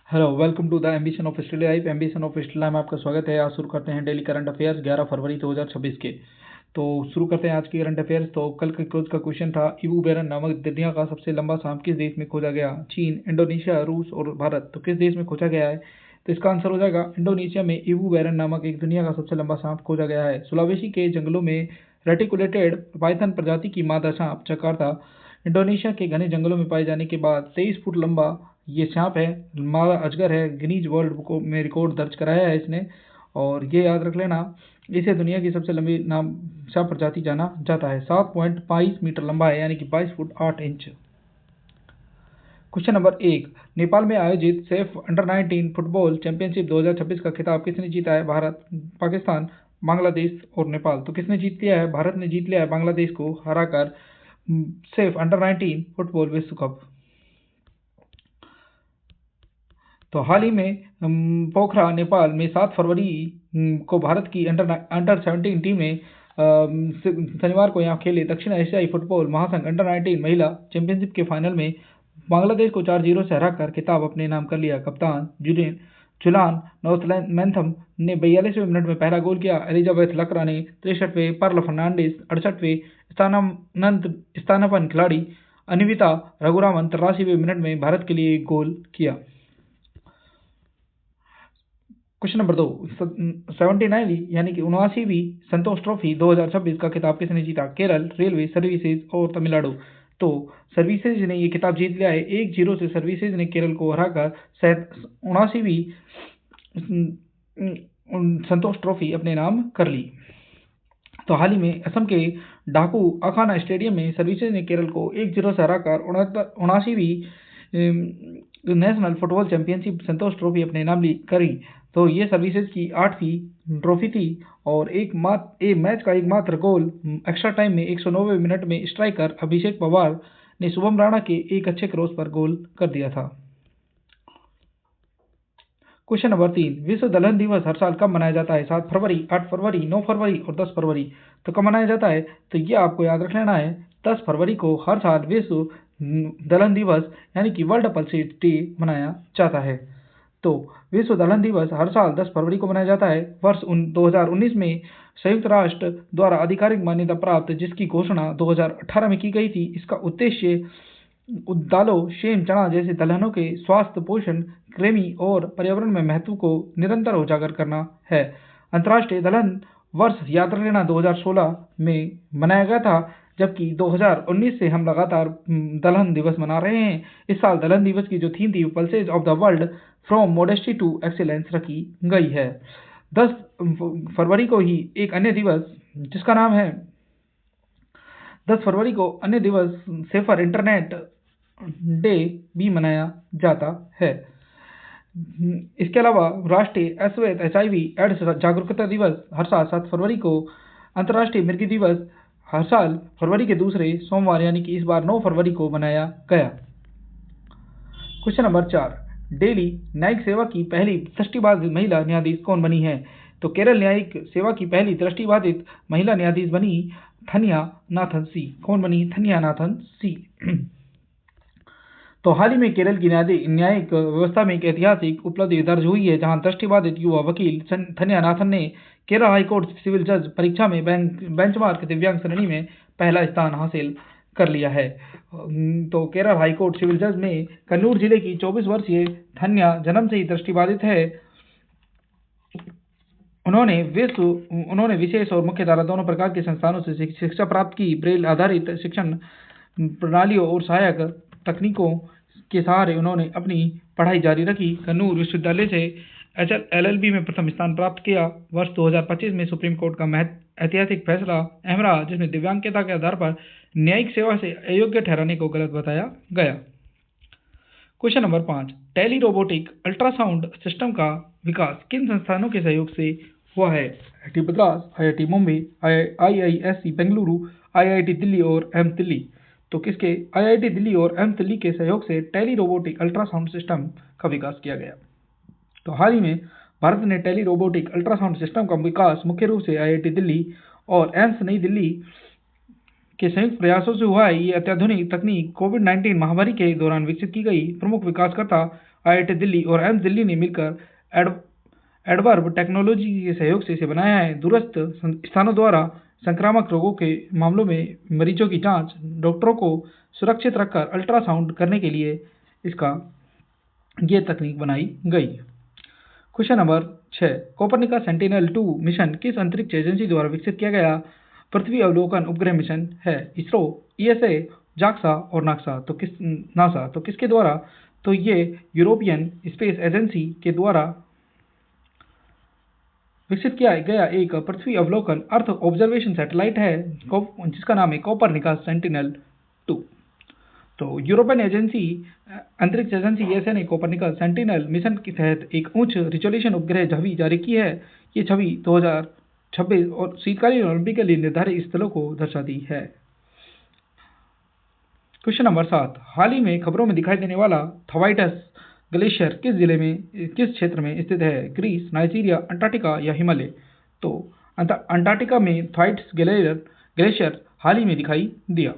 Hello, welcome to the Ambition of Study Life. Ambition of Study Life में आपका स्वागत है। आज शुरू करते हैं डेली करंट अफेयर्स 11 फरवरी 2026 के। तो शुरू करते हैं आज की करंट अफेयर्स। तो कल के क्विज का क्वेश्चन था, इवू बेरन नामक दुनिया का सबसे लंबा सांप किस देश में खोजा गया? चीन, इंडोनेशिया, रूस और भारत। तो किस देश में खोजा गया है? तो इसका आंसर हो जाएगा इंडोनेशिया में इवू बेरन नामक एक दुनिया का सबसे लंबा सांप खोजा गया है। सुलावेसी के जंगलों में रेटिकुलेटेड पाइथन प्रजाति की मादा सांप जकार्ता, इंडोनेशिया के घने जंगलों में पाए जाने के बाद 23 फुट लंबा ये सांप है, मादा अजगर है। गिनीज वर्ल्ड बुक में रिकॉर्ड दर्ज कराया है इसने। और ये याद रख लेना, इसे दुनिया की सबसे लंबी नाम सांप प्रजाति जाना जाता है। 7.22 मीटर लंबा है, यानी कि 22 foot 8 inch. Question number 1, Nepal में आयोजित सेफ अंडर-19 फुटबॉल चैंपियनशिप 2026 का खिताब किसने जीता है? भारत, पाकिस्तान, बांग्लादेश और नेपाल। तो किसने जीत लिया है? भारत ने जीत लिया है बांग्लादेश को हराकर सेफ अंडर-19 फुटबॉल विश्व कप। तो हाल ही में पोखरा, नेपाल में 7 फरवरी को भारत की अंडर 17 टीम ने शनिवार को यहाँ खेले दक्षिण एशियाई फुटबॉल महासंघ अंडर 19 महिला चैंपियनशिप के फाइनल में बांग्लादेश को 4-0 से हराकर खिताब अपने नाम कर लिया। कप्तान जुलान नॉर्थमैंथम ने 42वें मिनट में पहला गोल किया। एलिजाबेथ लकरा ने 63वें, पर्ल फर्नांडिस 68वें, स्थानापन्न खिलाड़ी अनिविता रघुरामन 83वें मिनट में भारत के लिए गोल किया। क्वेश्चन नंबर 2, 79वीं यानी कि 79वीं संतोष ट्रॉफी 2026 का खिताब किसने जीता? केरल, रेलवे सर्विसेज और तमिलनाडु। तो सर्विसेज ने ये खिताब जीत लिया है। 1-0 से सर्विसेज ने केरल को हराकर 79वीं संतोष ट्रॉफी अपने नाम कर ली। तो हाल ही में असम के डाकू अखाना स्टेडियम में सर्विसेज ने केरल को 1-0 से हराकर 79वीं नेशनल फुटबॉल चैंपियनशिप संतोष ट्रॉफी अपने नाम करी। तो ये सर्विसेज की 8वीं ट्रॉफी थी। और मैच का एकमात्र गोल एक्स्ट्रा टाइम में 109वें मिनट में स्ट्राइकर अभिषेक पवार ने शुभम राणा के एक अच्छे क्रॉस पर गोल कर दिया था। क्वेश्चन नंबर 3, विश्व दलहन दिवस हर साल कब मनाया जाता है? 7 फरवरी, 8 फरवरी, 9 फरवरी और 10 फरवरी। तो कब मनाया जाता है? तो ये आपको याद रख लेना है। 10 फरवरी को हर साल विश्व दलहन दिवस यानी कि वर्ल्ड पल्सेट डे मनाया जाता है। तो विश्व दलहन दिवस हर साल 10 फरवरी को मनाया जाता है। वर्ष 2019 में संयुक्त राष्ट्र द्वारा आधिकारिक मान्यता प्राप्त, जिसकी घोषणा 2018 में की गई थी। इसका उद्देश्य दालों, सेम, चना जैसे दलहनों के स्वास्थ्य, पोषण, कृमि और पर्यावरण में महत्व को निरंतर उजागर करना है। अंतर्राष्ट्रीय दलहन वर्ष याद रखना 2016 में मनाया गया था, जबकि 2019 से हम लगातार दलहन दिवस मना रहे हैं। इस साल दलहन दिवस की जो थीम थी, pulses of the world from modesty to excellence रखी गई है। 10 फरवरी को ही एक अन्य दिवस जिसका नाम है 10 फरवरी को अन्य दिवस सेफर इंटरनेट डे भी मनाया जाता है। इसके अलावा राष्ट्रीय अश्वेत HIV एड्स जागरूकता दिवस हर साल 7 फरवरी को, अंतर्राष्ट्रीय मृगी दिवस हर साल फरवरी के दूसरे सोमवार यानी कि इस बार 9 फरवरी को मनाया गया। क्वेश्चन नंबर 4, दिल्ली न्यायिक सेवा की पहली दृष्टिबाधित महिला न्यायाधीश कौन बनी है? तो केरल न्यायिक सेवा की पहली दृष्टिबाधित महिला न्यायाधीश बनी थन्या नाथन सी। कौन बनी? थन्या नाथन सी। तो हाल ही में केरल की न्यायिक व्यवस्था में एक ऐतिहासिक उपलब्धि दर्ज हुई है, जहां दृष्टिबाधित युवा वकील थन्या नाथन ने केरल हाईकोर्ट सिविल जज परीक्षा में बेंचमार्क दिव्यांग श्रेणी में पहला स्थान हासिल कर लिया है। तो केरल हाईकोर्ट सिविल जज में कन्नूर जिले की 24 वर्षीय थन्या जन्म से ही दृष्टिबाधित है। उन्होंने विशेष और मुख्य धारा दोनों प्रकार के संस्थानों से शिक्षा प्राप्त की। ब्रेल आधारित शिक्षण प्रणालियों और सहायक तकनीकों के सहारे उन्होंने अपनी पढ़ाई जारी रखी। कन्नूर विश्वविद्यालय से LLB में प्रथम स्थान प्राप्त किया। वर्ष 2025 में सुप्रीम कोर्ट का ऐतिहासिक फैसला अहम रहा, जिसमें दिव्यांगता के आधार पर न्यायिक सेवा से अयोग्य ठहराने को गलत बताया गया। Question number 5, tele robotic ultrasound system का विकास किन संस्थानों के सहयोग से हुआ है? IIT Madras, IIT Mumbai, IISc Bengaluru, IIT Delhi और एम्स दिल्ली। तो किसके? IIT दिल्ली और एम्स दिल्ली के सहयोग से टेली रोबोटिक अल्ट्रासाउंड सिस्टम का विकास किया गया। तो हाल ही में भारत ने टेली रोबोटिक अल्ट्रासाउंड सिस्टम का विकास मुख्य रूप से IIT दिल्ली और एम्स नई दिल्ली के संयुक्त प्रयासों से हुआ है। ये अत्याधुनिक तकनीक कोविड-19 महामारी के दौरान विकसित की गई। प्रमुख विकासकर्ता IIT दिल्ली और एम्स दिल्ली ने मिलकर एडवर्ब टेक्नोलॉजी के सहयोग से इसे बनाया है। दूरस्थ स्थानों द्वारा संक्रामक रोगों के मामलों में मरीजों की जांच डॉक्टरों को सुरक्षित रखकर अल्ट्रासाउंड करने के लिए ये तकनीक बनाई गई। क्वेश्चन नंबर 6, कोपरनिकस सेंटिनल-2 मिशन किस अंतरिक्ष एजेंसी द्वारा विकसित किया गया पृथ्वी अवलोकन उपग्रह मिशन है? इसरो, ESA, JAXA और नासा। तो किसके द्वारा? तो ये यूरोपियन स्पेस एजेंसी के द्वारा विकसित किया गया एक पृथ्वी अवलोकन अर्थ ऑब्जर्वेशन सैटेलाइट है जिसका नाम है कोपरनिकस सेंटिनल-2। तो यूरोपियन अंतरिक्ष एजेंसी ESA ने कोपरनिकस सेंटिनल मिशन के तहत एक उच्च रिजोल्यूशन उपग्रह छवि जारी की है। ये छवि 2026 और शीतकालीन ओलंपिक के लिए निर्धारित स्थलों को दर्शाती है। क्वेश्चन नंबर 7, हाल ही में खबरों में दिखाई देने वाला थवाइटस ग्लेशियर किस क्षेत्र में स्थित है? ग्रीस, नाइजीरिया, अंटार्कटिका या हिमालय? तो अंटार्कटिका में थवाइटस ग्लेशियर हाल ही में दिखाई दिया।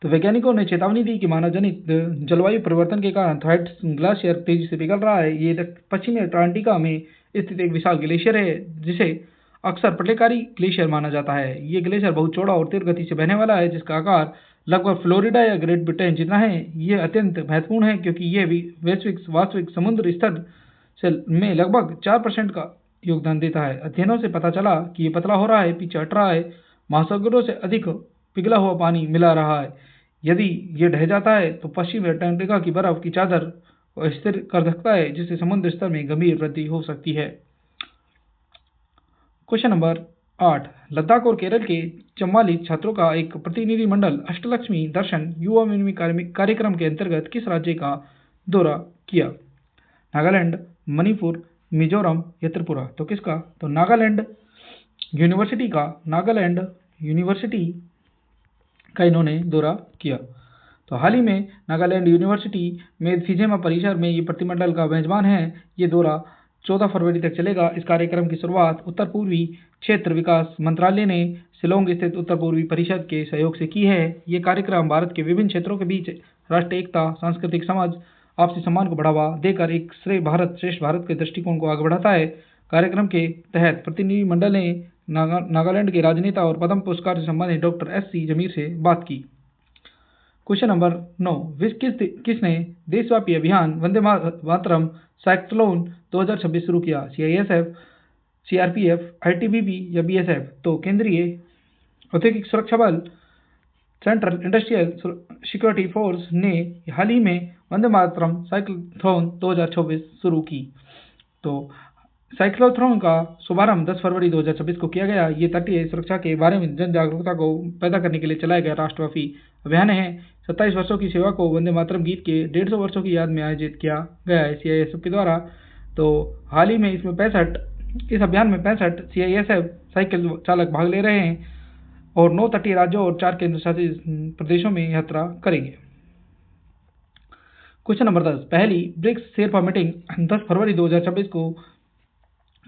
तो वैज्ञानिकों ने चेतावनी दी कि मानव जनित जलवायु परिवर्तन के कारण थवाइटस ग्लेशियर तेजी से पिघल रहा है। ये पश्चिमी अंटार्कटिका में स्थित एक विशाल ग्लेशियर है जिसे अक्सर प्रलयकारी ग्लेशियर माना जाता है। ये ग्लेशियर बहुत चौड़ा और तीव्र गति से बहने वाला है जिसका आकार लगभग फ्लोरिडा या ग्रेट ब्रिटेन जितना है। ये अत्यंत महत्वपूर्ण है क्योंकि ये वास्तविक समुद्र स्तर में लगभग 4% का योगदान देता है। अध्ययनों से पता चला कि ये पतला हो रहा है, पीछे हट रहा है, महासागरों से अधिक पिघला हुआ पानी मिला रहा है। यदि ये ढह जाता है तो पश्चिमी अंटार्कटिका की बर्फ की चादर को स्थिर कर सकता है जिससे समुद्र स्तर में गंभीर वृद्धि हो सकती है। क्वेश्चन नंबर 8, लद्दाख और केरल के 44 छात्रों का एक प्रतिनिधि मंडल अष्टलक्ष्मी दर्शन युवा मिनी कार्यक्रम के अंतर्गत किस राज्य का दौरा किया? नागालैंड, मणिपुर, मिजोरम या त्रिपुरा? तो किसका? तो नागालैंड यूनिवर्सिटी का इन्होंने दौरा किया। तो हाल ही में नागालैंड यूनिवर्सिटी में फिजेमा परिसर में ये प्रतिमंडल का मेजबान है। ये दौरा 14 फरवरी तक चलेगा। इस कार्यक्रम की शुरुआत उत्तर पूर्वी क्षेत्र विकास मंत्रालय ने शिलोंग स्थित उत्तर पूर्वी परिषद के सहयोग से की है। ये कार्यक्रम भारत के विभिन्न क्षेत्रों के बीच राष्ट्रीय एकता, सांस्कृतिक समझ, आपसी सम्मान को बढ़ावा देकर एक श्रेष्ठ भारत के दृष्टिकोण को आगे बढ़ाता है। कार्यक्रम के तहत प्रतिनिधि मंडल ने नागालैंड के राजनेता और पद्म पुरस्कार से सम्मानित डॉक्टर SC जमीर से बात की। क्वेश्चन नंबर 9, किसने देशव्यापी अभियान वंदे मातरम साइक्लोन 2026 शुरू किया? CISF, CRPF, ITBP या BSF? तो केंद्रीय औद्योगिक सुरक्षा बल सेंट्रल इंडस्ट्रियल सिक्योरिटी फोर्स ने हाल ही में वंदे मातरम साइक्लोन 2026 शुरू की। तो साइक्लोथ्रॉन का शुभारंभ 10 फरवरी 2026 को किया गया। ये तटीय सुरक्षा के बारे में जन जागरूकता को पैदा करने के लिए चलाया गया राष्ट्रव्यापी अभियान है। 27 वर्षों की सेवा को वंदे मातरम गीत के 150 वर्षों की याद में आयोजित किया गया है CISF के द्वारा। तो हाल ही में इस अभियान में 65 CISF साइकिल चालक भाग ले रहे हैं और 9 तटीय राज्यों और 4 केंद्र शासित प्रदेशों में यात्रा करेंगे। क्वेश्चन नंबर 10, पहली ब्रिक्स शेरपा मीटिंग 10 फरवरी 2026 को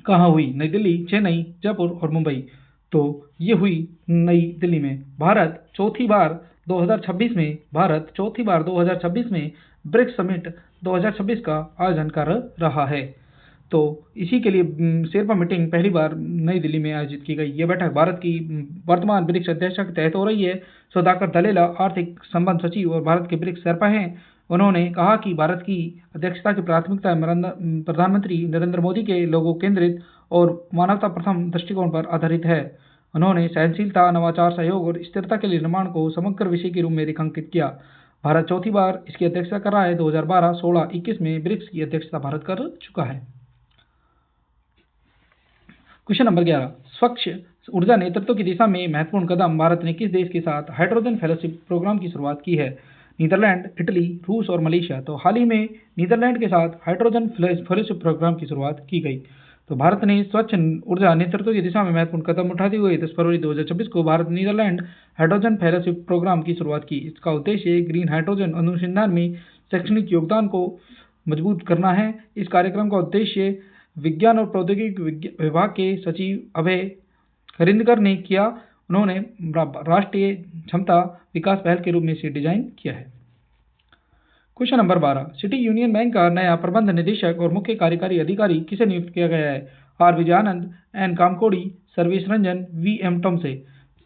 कहाँ हुई? नई दिल्ली, चेन्नई, जयपुर और मुंबई? तो ये हुई नई दिल्ली में। भारत चौथी बार 2026 में ब्रिक्स समिट 2026 का आयोजन कर रहा है। तो इसी के लिए शेरपा मीटिंग पहली बार नई दिल्ली में आयोजित की गई। यह बैठक भारत की वर्तमान ब्रिक्स अध्यक्षता के तहत हो रही है। सुधाकर दलेला आर्थिक संबंध सचिव और भारत के ब्रिक्स शेरपा हैं। उन्होंने कहा कि भारत की अध्यक्षता की प्राथमिकता प्रधानमंत्री नरेंद्र मोदी के लोगों केंद्रित और मानवता प्रथम दृष्टिकोण पर आधारित है। उन्होंने सहनशीलता, नवाचार, सहयोग और स्थिरता के लिए निर्माण को समग्र विषय के रूप में रेखांकित किया। भारत चौथी बार इसकी अध्यक्षता कर रहा है। 2012, 16, 21 में ब्रिक्स की अध्यक्षता भारत कर चुका है। क्वेश्चन नंबर 11, स्वच्छ ऊर्जा नेतृत्व की दिशा में महत्वपूर्ण कदम भारत ने किस देश के साथ हाइड्रोजन फेलोशिप प्रोग्राम की शुरुआत की है? नीदरलैंड, इटली, रूस और मलेशिया? तो हाल ही में नीदरलैंड के साथ हाइड्रोजन फेलोशिप प्रोग्राम की शुरुआत की गई। तो भारत ने स्वच्छ ऊर्जा नेतृत्व की दिशा में महत्वपूर्ण कदम उठाते हुए 10 फरवरी 2026 को Bharat Netherlands hydrogen fellowship programme की शुरुआत की। इसका उद्देश्य ग्रीन हाइड्रोजन अनुसंधान में शैक्षणिक योगदान को मजबूत करना है। इस कार्यक्रम का उद्देश्य विज्ञान और प्रौद्योगिकी विभाग के सचिव अभय हरिंदकर ने किया। उन्होंने राष्ट्रीय क्षमता विकास पहल के रूप में इसे डिजाइन किया है। Question number 12, city union bank का नया प्रबंध निदेशक और मुख्य कार्यकारी अधिकारी किसे नियुक्त किया गया है? R Vijay Anand, N Kamakodi, Sarvesh Ranjan, V M टॉमसे।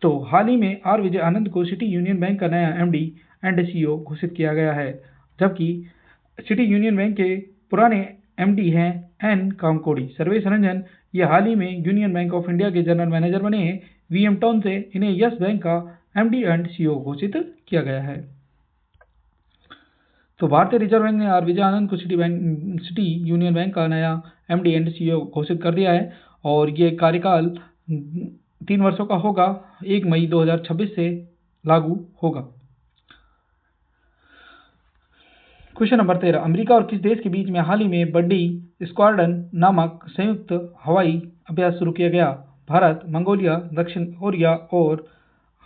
तो हाल ही में आर विजय आनंद को सिटी यूनियन बैंक का नया एमडी एंड सीईओ घोषित किया गया है, जबकि सिटी यूनियन बैंक के पुराने एमडी हैं एन कामकोड़ी। सर्वेश रंजन ये हाल ही में यूनियन बैंक ऑफ इंडिया के जनरल मैनेजर बने हैं। वी एम टॉमसे इन्हें यस बैंक का एमडी एंड सीईओ घोषित किया गया है। तो भारतीय रिजर्व बैंक ने आर विजय आनंद को सिटी यूनियन बैंक का नया एमडी एंड सीईओ घोषित कर दिया है और ये कार्यकाल 3 वर्षों का होगा, 1 मई 2026 से लागू होगा। क्वेश्चन नंबर 13, अमेरिका और किस देश के बीच में हाल ही में बड्डी स्क्वाड्रन नामक संयुक्त हवाई अभ्यास शुरू किया गया? भारत, मंगोलिया, दक्षिण कोरिया और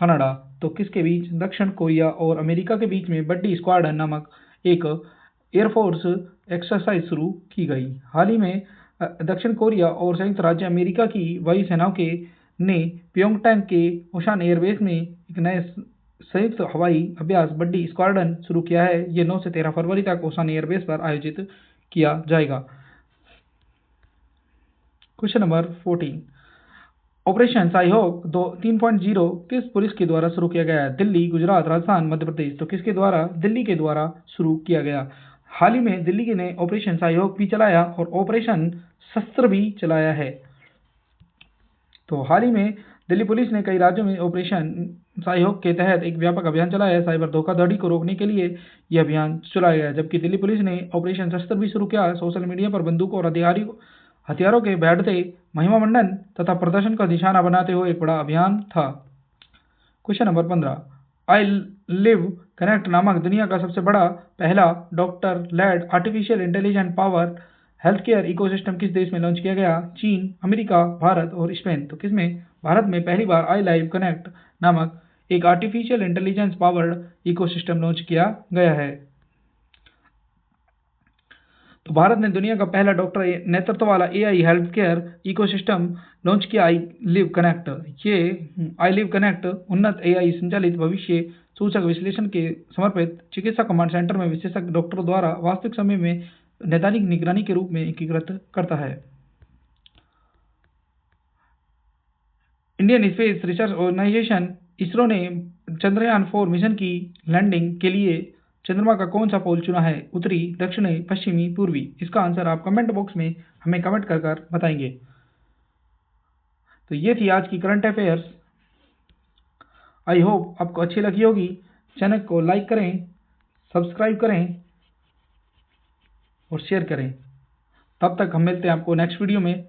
कनाडा। तो किसके बीच? दक्षिण कोरिया और अमेरिका के बीच में बड्डी स्क्वाड्रन नामक एक एयरफोर्स एक्सरसाइज शुरू की गई। हाल ही में दक्षिण कोरिया और संयुक्त राज्य अमेरिका की वायुसेनाओं ने प्योंगयांग के ओसान एयरबेस में एक नए संयुक्त हवाई अभ्यास बड्डी स्क्वाड्रन शुरू किया है। ये 9 से 13 फरवरी तक ओसान एयरबेस पर आयोजित किया जाएगा। क्वेश्चन नंबर 14, ऑपरेशन सहयोग 3.0 किस पुलिस के द्वारा शुरू किया गया है? दिल्ली, गुजरात, राजस्थान, मध्य प्रदेश। तो किसके द्वारा? दिल्ली के द्वारा शुरू किया गया। हाल ही में दिल्ली ने ऑपरेशन सहयोग भी चलाया और ऑपरेशन शस्त्र भी चलाया है। तो हाल ही में दिल्ली पुलिस ने कई राज्यों में ऑपरेशन सहयोग के तहत एक व्यापक अभियान चलाया है। साइबर धोखाधड़ी को रोकने के लिए यह अभियान चलाया गया, जबकि दिल्ली पुलिस ने ऑपरेशन शस्त्र भी शुरू किया। सोशल मीडिया पर बंदूकों और हथियारों के बढ़ते महिमा मंडन तथा प्रदर्शन का निशाना बनाते हुए एक बड़ा अभियान था। Question number 15, I live connect नामक दुनिया का सबसे बड़ा पहला doctor led artificial intelligent power health care ecosystem किस देश में लॉन्च किया गया? चीन, अमेरिका, भारत और स्पेन। तो किसमें? भारत में पहली बार आई लाइव कनेक्ट नामक एक artificial intelligence powered ecosystem launch किया गया है। तो भारत ने दुनिया का पहला डॉक्टर नेतृत्व वाला AI health care ecosystem launch किया, आई लिव कनेक्ट। ये आई लिव कनेक्ट उन्नत एआई संचालित भविष्य सूचक विश्लेषण के समर्पित चिकित्सा कमांड सेंटर में विशेषज्ञ डॉक्टरों द्वारा वास्तविक समय में नैदानिक निगरानी के रूप में एकीकृत करता है। Indian Space Research Organisation ISRO ने चंद्रयान 4 मिशन की लैंडिंग के लिए चंद्रमा का कौन सा पोल चुना है? उत्तरी, दक्षिणी, पश्चिमी, पूर्वी। इसका आंसर आप कमेंट बॉक्स में हमें कमेंट कर बताएंगे। तो ये थी आज की करंट अफेयर्स। आई होप आपको अच्छी लगी होगी। चैनल को लाइक करें, सब्सक्राइब करें और शेयर करें। तब तक हम मिलते हैं आपको नेक्स्ट वीडियो में।